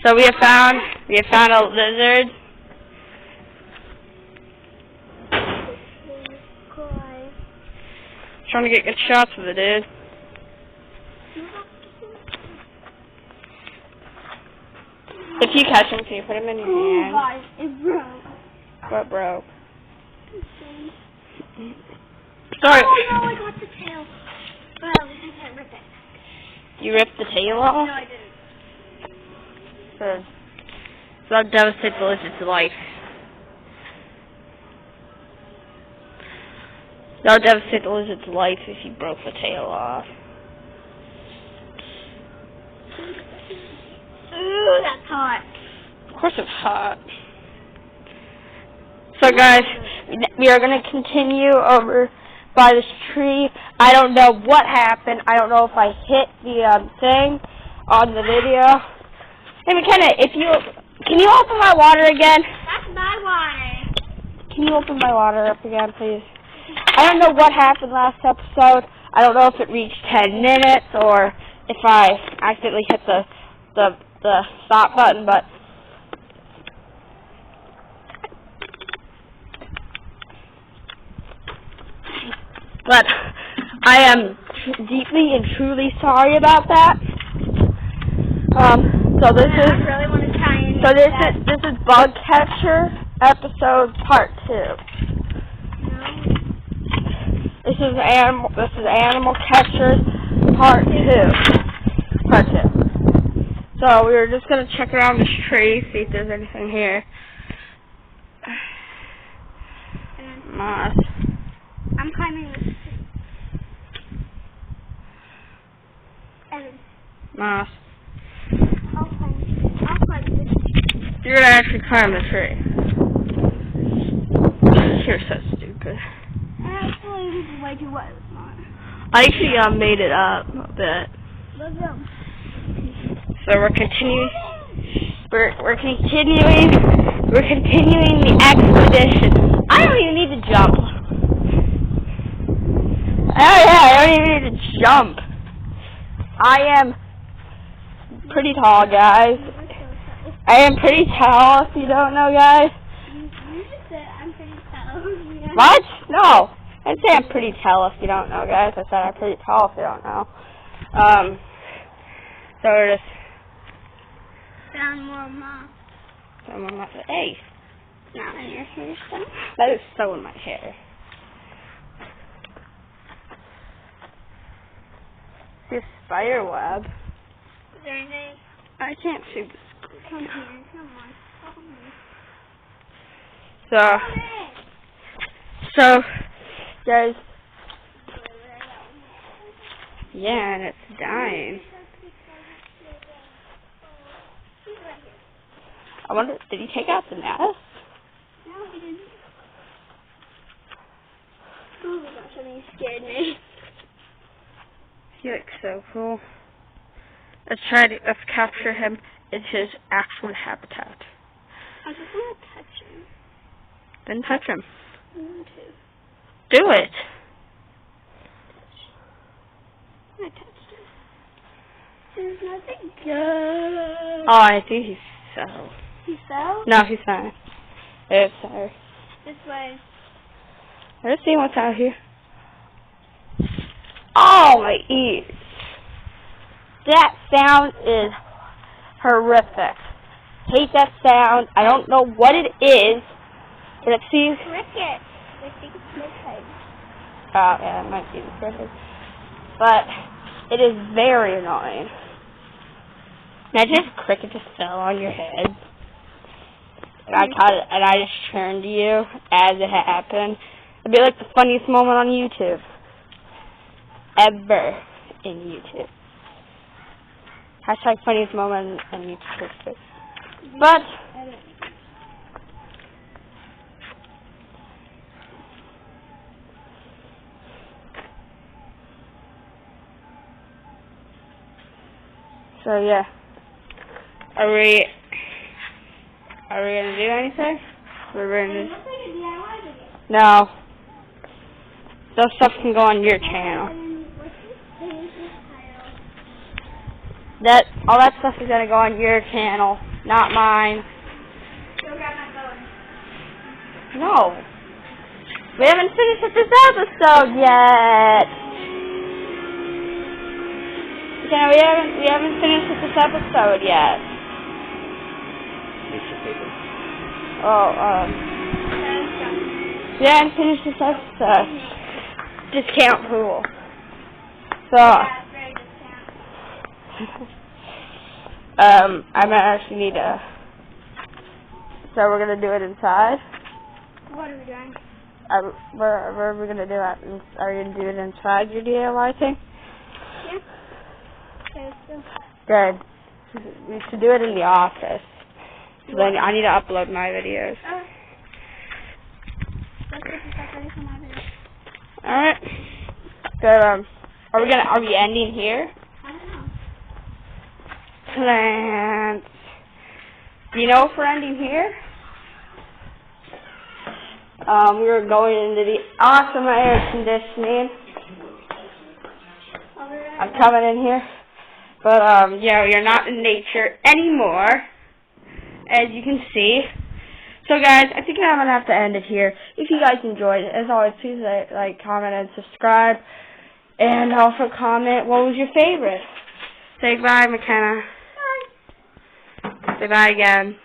So we have found a lizard. Trying to get good shots of it, dude. If you catch him, can you put him in your hand? Guys, it broke. What broke? Sorry. Oh no, I got the tail. Well, I can't rip it. You ripped the tail off? No, I didn't. So that'll devastate the lizard's life. That'll devastate the lizard's life if you broke the tail off. Ooh, that's hot. Of course it's hot. So guys, we are going to continue over by this tree. I don't know what happened. I don't know if I hit the thing on the video. Hey McKenna, can you open my water again? That's my water. Can you open my water up again, please? I don't know what happened last episode. I don't know if it reached 10 minutes or if I accidentally hit the stop button, but I am deeply and truly sorry about that. So this is I really want to try and this is Bug Catcher episode part 2. This is Animal Catchers part 2. So we were just gonna check around this tree, see if there's anything here. Moss. I'm climbing this tree. Evan. Moss. I'll climb this. You're gonna actually climb the tree. You're so stupid. Actually, this is way too wet. It's not. I actually made it up a bit. Look at them. So we're continuing the expedition. I don't even need to jump. Oh yeah, I don't even need to jump. I am pretty tall, guys. I am pretty tall, if you don't know, guys. You just said I'm pretty tall. Yeah. What? No. I didn't say I'm pretty tall, if you don't know, guys. I said I'm pretty tall, if you don't know. So we're just... Found more moss. Hey. Not in your hair stuff. That is so in my hair. This spider web. Is there anything? I can't see the screen. Come here. Come on. So, guys. Yeah, and it's dying. I wonder, did he take out the nest? No, he didn't. Oh my gosh, I think he scared me. He looks so cool. Let's capture him in his actual habitat. I just want to touch him. Then touch him. I want to. Do it. I touched him. There's nothing good. Oh, I think he fell. He fell? No, he's fine. Oops, sorry. This way. Let's see what's out here. Oh, my ears. That sound is horrific. Hate that sound. I don't know what it is. But it seems... Cricket. I think it's cricket. Oh, yeah, it might be the cricket. But it is very annoying. Imagine if a cricket just fell on your head. And I caught it, and I just turned to you as it happened. It'd be like the funniest moment on YouTube. Ever in YouTube. Hashtag funniest moment on YouTube. But... So yeah, are we gonna do anything? No. Those stuff can go on your channel. All that stuff is gonna go on your channel. Not mine. Go grab my phone. No. We haven't finished with this episode yet. Okay, we haven't finished with this episode yet. Oh, we haven't finished this episode. Discount rule. So, I might actually need to. So we're gonna do it inside. What are we doing? Where are we gonna do it? Are you gonna do it inside your DIY thing? Yeah. Okay, so. Good. We should do it in the office. So then I need to upload my videos. Oh. Let's get this stuff ready for my video. Alright. So, are we ending here? I don't know. Plants. Do you know if we're ending here? We're going into the awesome air conditioning. I'm coming in here. But, yeah, we are not in nature anymore, as you can see. So, guys, I think I'm going to have to end it here. If you guys enjoyed it, as always, please like, comment, and subscribe. And also comment what was your favorite. Say bye, McKenna. Bye. Say bye again.